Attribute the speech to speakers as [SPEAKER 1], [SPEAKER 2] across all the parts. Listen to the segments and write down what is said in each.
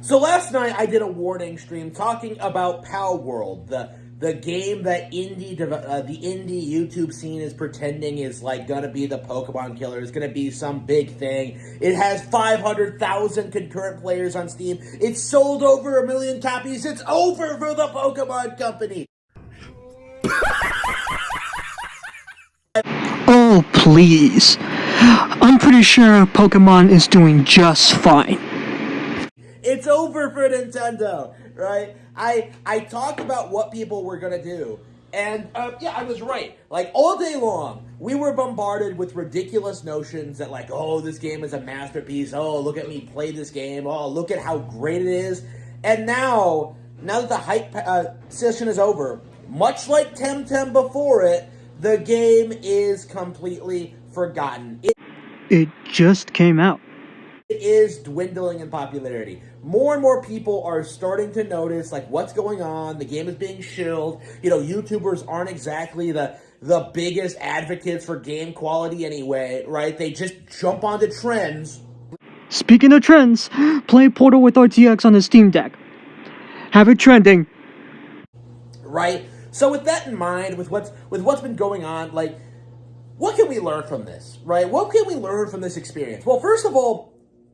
[SPEAKER 1] So last night I did a warning stream talking about Palworld, the game that the indie YouTube scene is pretending is like gonna be the Pokemon killer. It's gonna be some big thing. It has 500,000 concurrent players on Steam. It's sold over 1 million copies. It's over for the Pokemon Company.
[SPEAKER 2] Oh, please. I'm pretty sure Pokemon is doing just fine.
[SPEAKER 1] It's over for Nintendo, right? I talked about what people were gonna do, and yeah, I was right. Like, all day long, we were bombarded with ridiculous notions that, like, oh, this game is a masterpiece, oh, look at me play this game, oh, look at how great it is. And now that the hype session is over, much like Temtem before it, the game is completely forgotten.
[SPEAKER 2] It just came out.
[SPEAKER 1] It is dwindling in popularity. More and more people are starting to notice, like, what's going on. The game is being shilled. You know, YouTubers aren't exactly the biggest advocates for game quality anyway, right? They just jump onto trends.
[SPEAKER 2] Speaking of trends, play Portal with RTX on the Steam Deck. Have it trending.
[SPEAKER 1] Right? So with that in mind, with what's been going on, like, what can we learn from this, right? What can we learn from this experience? Well, first of all,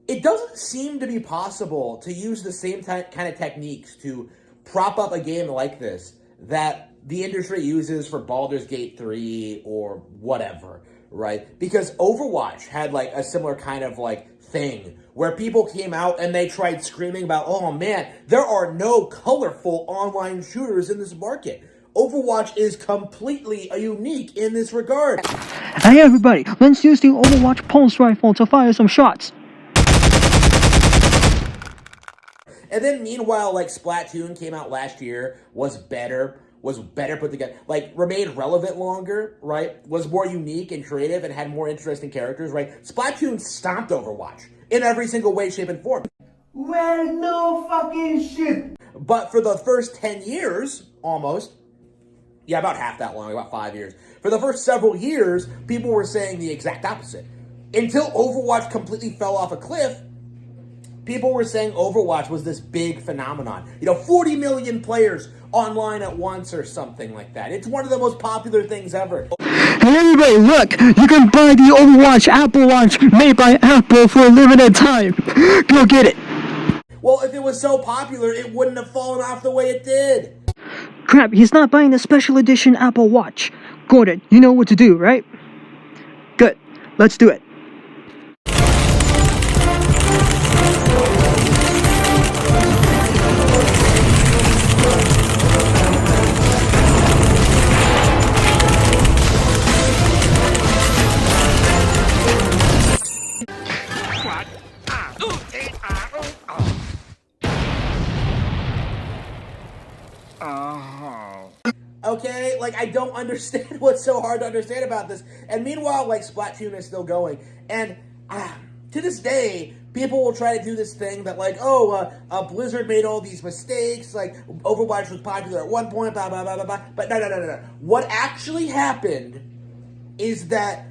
[SPEAKER 1] it doesn't seem to be possible to use the same kind of techniques to prop up a game like this that the industry uses for Baldur's Gate 3 or whatever, right? Because Overwatch had, like, a similar kind of, like, thing where people came out and they tried screaming about, oh man, there are no colorful online shooters in this market. Overwatch is completely unique in this regard.
[SPEAKER 2] Hey everybody, let's use the Overwatch pulse rifle to fire some shots.
[SPEAKER 1] And then meanwhile, like, Splatoon came out last year, was better put together, like, remained relevant longer, right? Was more unique and creative and had more interesting characters, right? Splatoon stomped Overwatch in every single way, shape, and form.
[SPEAKER 3] Well, no fucking shit.
[SPEAKER 1] But for the first 10 years, almost, yeah, about half that long, about 5 years. For the first several years, people were saying the exact opposite. Until Overwatch completely fell off a cliff, people were saying Overwatch was this big phenomenon. You know, 40 million players online at once or something like that. It's one of the most popular things ever.
[SPEAKER 2] Hey everybody, look! You can buy the Overwatch Apple Watch made by Apple for a limited time. Go get it.
[SPEAKER 1] Well, if it was so popular, it wouldn't have fallen off the way it did.
[SPEAKER 2] Crap, he's not buying the special edition Apple Watch. Gordon, you know what to do, right? Good. Let's do it.
[SPEAKER 1] Okay, like, I don't understand what's so hard to understand about this. And meanwhile, like, Splatoon is still going. And to this day, people will try to do this thing that, like, oh, Blizzard made all these mistakes, like, Overwatch was popular at one point, blah, blah, blah, blah, blah. But no. What actually happened is that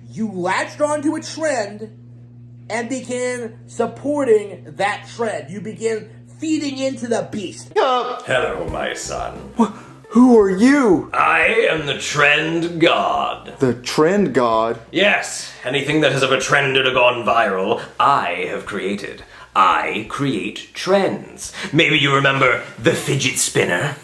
[SPEAKER 1] you latched onto a trend and began supporting that trend. You began feeding into the beast.
[SPEAKER 4] Hello, my son.
[SPEAKER 5] Who are you?
[SPEAKER 4] I am the trend god.
[SPEAKER 5] The trend god?
[SPEAKER 4] Yes, anything that has ever trended or gone viral, I have created. I create trends. Maybe you remember the fidget spinner,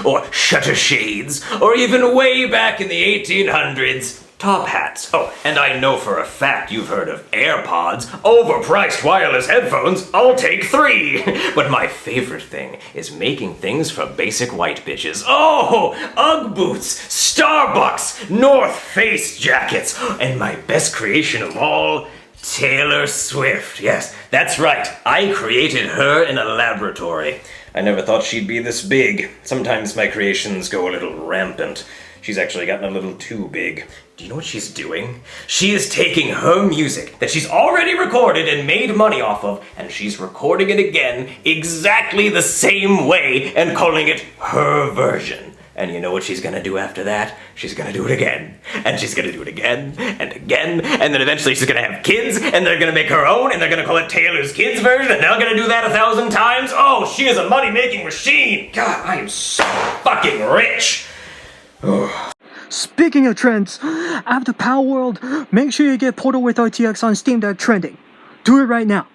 [SPEAKER 4] or shutter shades, or even way back in the 1800s, top hats. Oh, and I know for a fact you've heard of AirPods, overpriced wireless headphones. I'll take 3. But my favorite thing is making things for basic white bitches. Oh, Ugg boots, Starbucks, North Face jackets, and my best creation of all, Taylor Swift. Yes, that's right. I created her in a laboratory. I never thought she'd be this big. Sometimes my creations go a little rampant. She's actually gotten a little too big. Do you know what she's doing? She is taking her music that she's already recorded and made money off of, and she's recording it again exactly the same way and calling it her version. And you know what she's gonna do after that? She's gonna do it again. And she's gonna do it again, and again, and then eventually she's gonna have kids, and they're gonna make her own, and they're gonna call it Taylor's Kids version, and they're gonna do that 1,000 times? Oh, she is a money-making machine! God, I am so fucking rich!
[SPEAKER 2] Speaking of trends, after Palworld, make sure you get Portal with RTX on Steam Deck trending. Do it right now.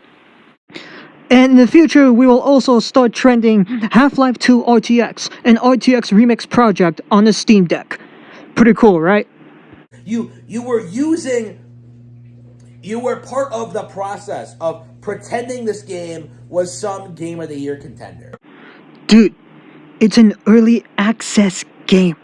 [SPEAKER 2] And in the future, we will also start trending Half-Life 2 RTX, an RTX remix project on the Steam Deck. Pretty cool, right?
[SPEAKER 1] You were part of the process of pretending this game was some Game of the Year contender.
[SPEAKER 2] Dude, it's an early access game.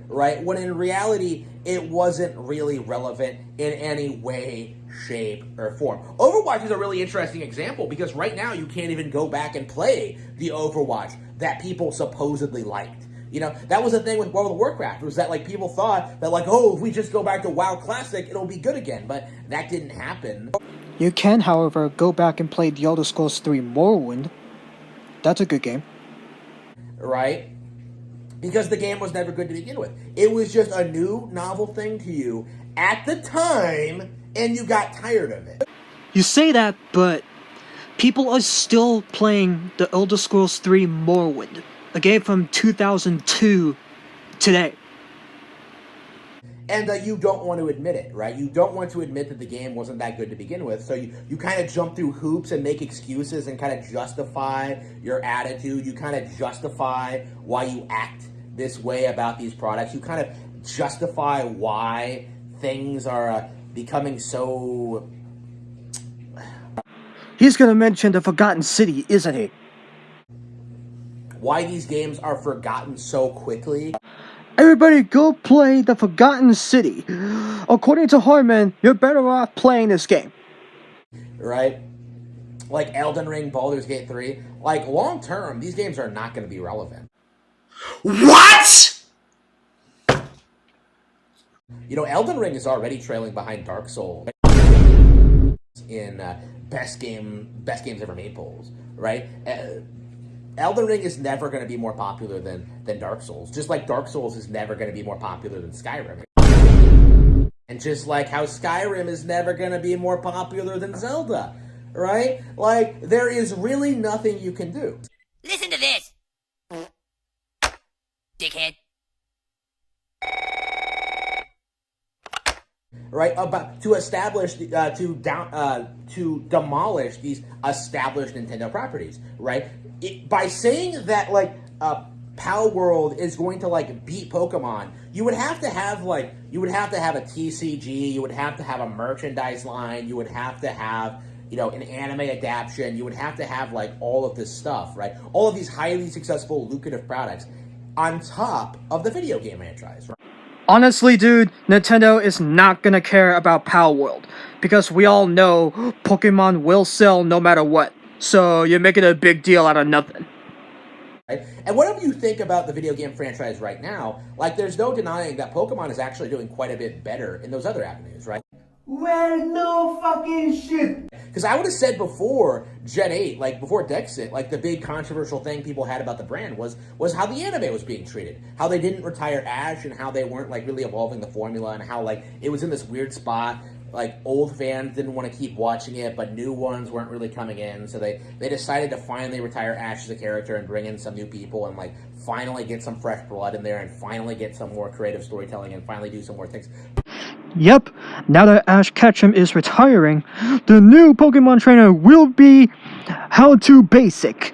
[SPEAKER 1] Right? When in reality, it wasn't really relevant in any way, shape, or form. Overwatch is a really interesting example because right now you can't even go back and play the Overwatch that people supposedly liked. You know, that was the thing with World of Warcraft, was that, like, people thought that, like, oh, if we just go back to WoW Classic, it'll be good again, but that didn't happen.
[SPEAKER 2] You can, however, go back and play The Elder Scrolls 3 Morrowind. That's a good game.
[SPEAKER 1] Right? Because the game was never good to begin with. It was just a new, novel thing to you at the time, and you got tired of it.
[SPEAKER 2] You say that, but people are still playing The Elder Scrolls 3 Morrowind, a game from 2002 today.
[SPEAKER 1] And you don't want to admit it, right? You don't want to admit that the game wasn't that good to begin with. So you kind of jump through hoops and make excuses and kind of justify your attitude. You kind of justify why you act this way about these products. You kind of justify why things are becoming so...
[SPEAKER 2] He's gonna mention the Forgotten City, isn't he?
[SPEAKER 1] Why these games are forgotten so quickly.
[SPEAKER 2] Everybody go play the Forgotten City. According to Harman, you're better off playing this game.
[SPEAKER 1] Right? Like Elden Ring, Baldur's Gate 3. Like, long term, these games are not going to be relevant.
[SPEAKER 4] What?!
[SPEAKER 1] You know, Elden Ring is already trailing behind Dark Souls in best games ever made polls, right? Elden Ring is never going to be more popular than Dark Souls. Just like Dark Souls is never going to be more popular than Skyrim. And just like how Skyrim is never going to be more popular than Zelda, right? Like, there is really nothing you can do.
[SPEAKER 6] Listen to this, dickhead.
[SPEAKER 1] Right, about to establish to demolish these established Nintendo properties, right? By saying that, like, Palworld is going to, like, beat Pokemon, you would have to have a TCG, you would have to have a merchandise line, you would have to have, you know, an anime adaptation, you would have to have, like, all of this stuff, right? All of these highly successful, lucrative products on top of the video game franchise, right?
[SPEAKER 2] Honestly, dude, Nintendo is not gonna care about Palworld, because we all know Pokemon will sell no matter what, so you're making a big deal out of nothing.
[SPEAKER 1] Right? And whatever you think about the video game franchise right now, like, there's no denying that Pokemon is actually doing quite a bit better in those other avenues, right?
[SPEAKER 3] Well, no fucking shit.
[SPEAKER 1] Because I would have said before Gen 8, like before Dexit, like the big controversial thing people had about the brand was how the anime was being treated. How they didn't retire Ash and how they weren't, like, really evolving the formula, and how, like, it was in this weird spot. Like, old fans didn't want to keep watching it, but new ones weren't really coming in, so they decided to finally retire Ash as a character and bring in some new people and, like, finally get some fresh blood in there and finally get some more creative storytelling and finally do some more things.
[SPEAKER 2] Yep, now that Ash Ketchum is retiring, the new Pokemon trainer will be How to Basic.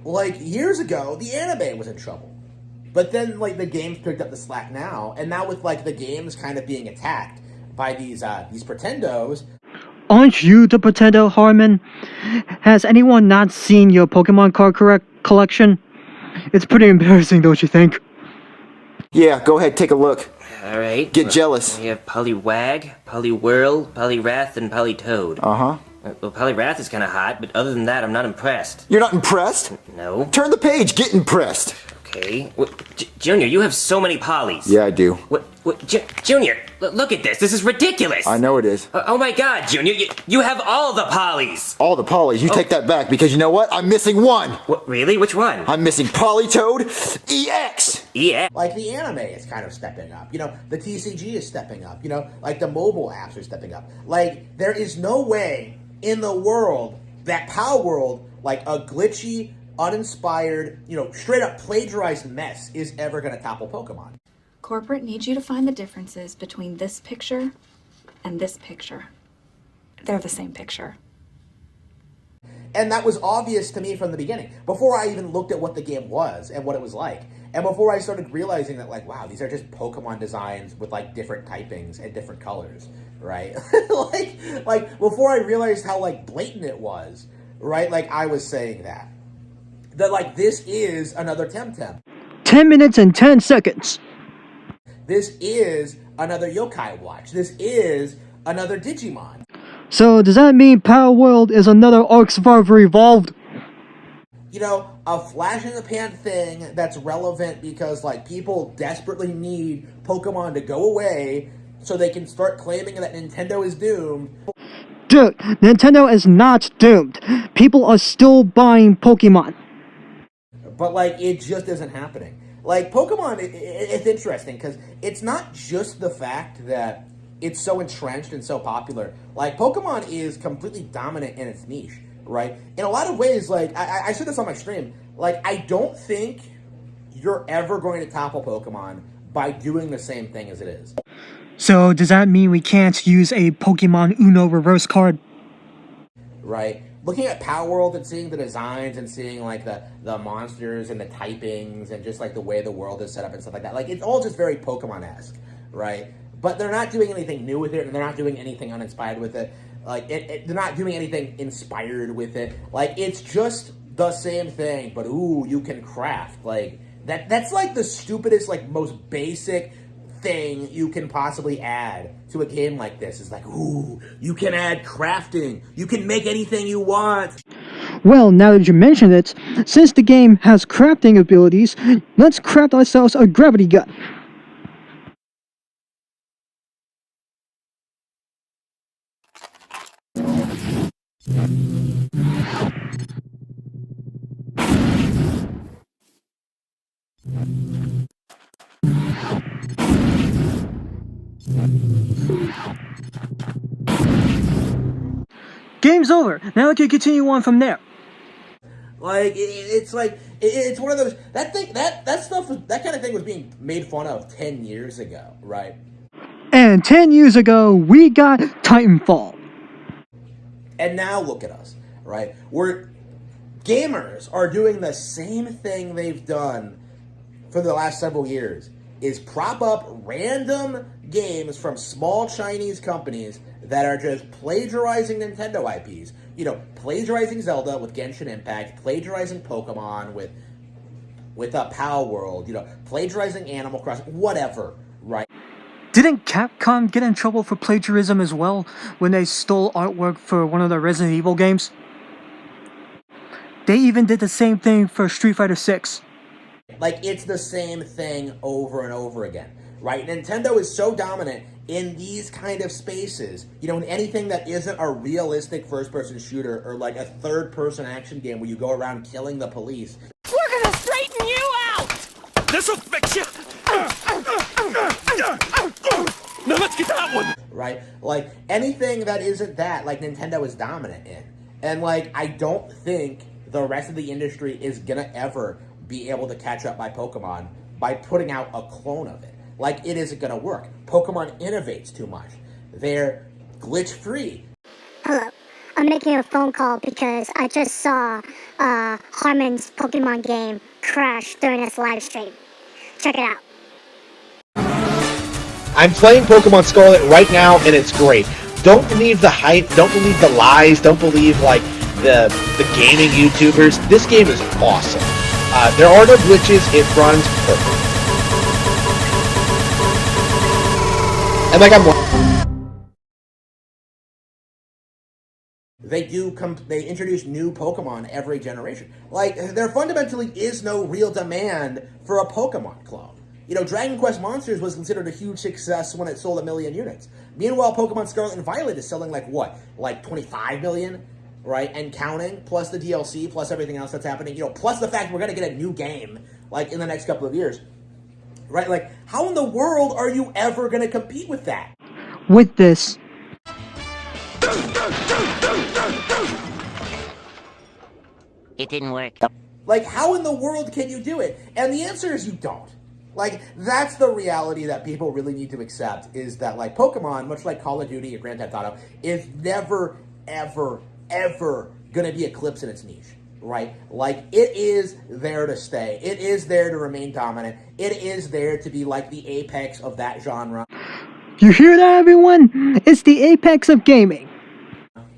[SPEAKER 1] Like years ago, the anime was in trouble. But then, like, the games picked up the slack now, and now with, like, the games kind of being attacked by these pretendos.
[SPEAKER 2] Aren't you the pretendo, Harman? Has anyone not seen your Pokemon card collection? It's pretty embarrassing, don't you think?
[SPEAKER 5] Yeah, go ahead, take a look.
[SPEAKER 4] Alright.
[SPEAKER 5] Get jealous.
[SPEAKER 4] We have Poliwag, Poliwhirl, Poliwrath, and Polytoad.
[SPEAKER 5] Uh-huh.
[SPEAKER 4] Well, Poliwrath is kind of hot, but other than that, I'm not impressed.
[SPEAKER 5] You're not impressed?
[SPEAKER 4] No.
[SPEAKER 5] Turn the page, get impressed.
[SPEAKER 4] Okay. Junior, you have so many polys.
[SPEAKER 5] Yeah, I do.
[SPEAKER 4] Junior, look at this. This is ridiculous.
[SPEAKER 5] I know it is.
[SPEAKER 4] Oh my god, Junior, you have all the polys.
[SPEAKER 5] All the polys. You take that back because you know what? I'm missing one.
[SPEAKER 4] What, really? Which one?
[SPEAKER 5] I'm missing Polytoad EX.
[SPEAKER 4] Yeah.
[SPEAKER 1] Like the anime is kind of stepping up. You know, the TCG is stepping up. You know, like the mobile apps are stepping up. Like, there is no way in the world that Palworld, like a glitchy, uninspired, you know, straight up plagiarized mess is ever going to topple Pokemon.
[SPEAKER 6] Corporate needs you to find the differences between this picture and this picture. They're the same picture.
[SPEAKER 1] And that was obvious to me from the beginning, before I even looked at what the game was and what it was like. And before I started realizing that, like, wow, these are just Pokemon designs with, like, different typings and different colors, right? like, before I realized how, like, blatant it was, right? Like, I was saying that, like, this is another Temtem.
[SPEAKER 2] 10 minutes and 10 seconds.
[SPEAKER 1] This is another Yokai Watch. This is another Digimon.
[SPEAKER 2] So does that mean Palworld is another Arc Survivor Evolved?
[SPEAKER 1] You know, a flash in the pan thing that's relevant because, like, people desperately need Pokemon to go away so they can start claiming that Nintendo is doomed.
[SPEAKER 2] Dude, Nintendo is not doomed. People are still buying Pokemon.
[SPEAKER 1] But, like, it just isn't happening. Like, Pokemon, it's interesting because it's not just the fact that it's so entrenched and so popular. Like, Pokemon is completely dominant in its niche, right? In a lot of ways, like, I said this on my stream, like, I don't think you're ever going to topple Pokemon by doing the same thing as it is.
[SPEAKER 2] So does that mean we can't use a Pokemon Uno reverse card?
[SPEAKER 1] Right? Looking at Palworld and seeing the designs and seeing, like, the monsters and the typings and just, like, the way the world is set up and stuff like that. Like, it's all just very Pokemon-esque, right? But they're not doing anything new with it, and they're not doing anything uninspired with it. Like, they're not doing anything inspired with it. Like, it's just the same thing, but, ooh, you can craft. Like, that's, like, the stupidest, like, most basic thing you can possibly add to a game like this. Is like, ooh, you can add crafting. You can make anything you want.
[SPEAKER 2] Well, now that you mention it, since the game has crafting abilities, let's craft ourselves a gravity gun. Game's over. Now I can continue on from there.
[SPEAKER 1] Like, it's like, it's one of those, that kind of thing was being made fun of 10 years ago, right?
[SPEAKER 2] And 10 years ago, we got Titanfall.
[SPEAKER 1] And now look at us, right? Gamers are doing the same thing they've done for the last several years, is prop up random games from small Chinese companies that are just plagiarizing Nintendo IPs. You know, plagiarizing Zelda with Genshin Impact, plagiarizing Pokemon with a Palworld, you know, plagiarizing Animal Crossing, whatever, right?
[SPEAKER 2] Didn't Capcom get in trouble for plagiarism as well when they stole artwork for one of the Resident Evil games? They even did the same thing for Street Fighter 6.
[SPEAKER 1] Like, it's the same thing over and over again, right? Nintendo is so dominant in these kind of spaces, you know, in anything that isn't a realistic first-person shooter or like a third-person action game where you go around killing the police.
[SPEAKER 7] We're gonna straighten you out! This'll fix you! Now let's get that one!
[SPEAKER 1] Right? Like, anything that isn't that, like, Nintendo is dominant in. And, like, I don't think the rest of the industry is gonna ever be able to catch up by Pokemon by putting out a clone of it. Like, it isn't gonna work. Pokemon innovates too much. They're glitch-free.
[SPEAKER 8] Hello. I'm making a phone call because I just saw Harman's Pokemon game crash during his live stream. Check it out.
[SPEAKER 9] I'm playing Pokemon Scarlet right now, and it's great. Don't believe the hype. Don't believe the lies. Don't believe, like, the gaming YouTubers. This game is awesome. There are no glitches. It runs perfect. And like I'm
[SPEAKER 1] they introduce new Pokemon every generation. Like, there fundamentally is no real demand for a Pokemon clone. You know, Dragon Quest Monsters was considered a huge success when it sold 1 million units. Meanwhile, Pokemon Scarlet and Violet is selling like what? Like 25 million, right? And counting, plus the DLC, plus everything else that's happening, you know, plus the fact we're going to get a new game, like, in the next couple of years. Right? Like, how in the world are you ever going to compete with that?
[SPEAKER 2] With this,
[SPEAKER 10] it didn't work.
[SPEAKER 1] Like, how in the world can you do it? And the answer is you don't. Like, that's the reality that people really need to accept, is that, like, Pokemon, much like Call of Duty or Grand Theft Auto, is never, ever, ever going to be eclipsed in its niche, right? Like, it is there to stay. It is there to remain dominant. It is there to be, like, the apex of that genre.
[SPEAKER 2] you hear that, everyone? It's the apex of gaming.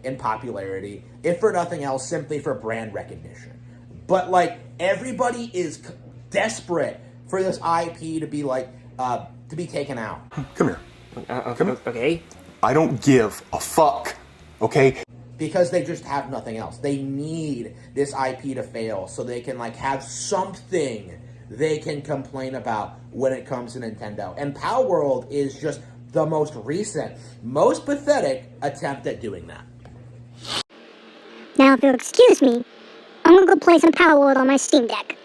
[SPEAKER 1] In popularity, if for nothing else, simply for brand recognition. But, like, everybody is desperate for this IP to be, like, to be taken out.
[SPEAKER 11] Come here. Come here.
[SPEAKER 10] Okay.
[SPEAKER 11] I don't give a fuck, okay?
[SPEAKER 1] Because they just have nothing else. They need this IP to fail so they can, like, have something they can complain about when it comes to Nintendo. And Palworld is just the most recent, most pathetic attempt at doing that.
[SPEAKER 8] Now, if you'll excuse me, I'm gonna go play some Power World on my Steam Deck.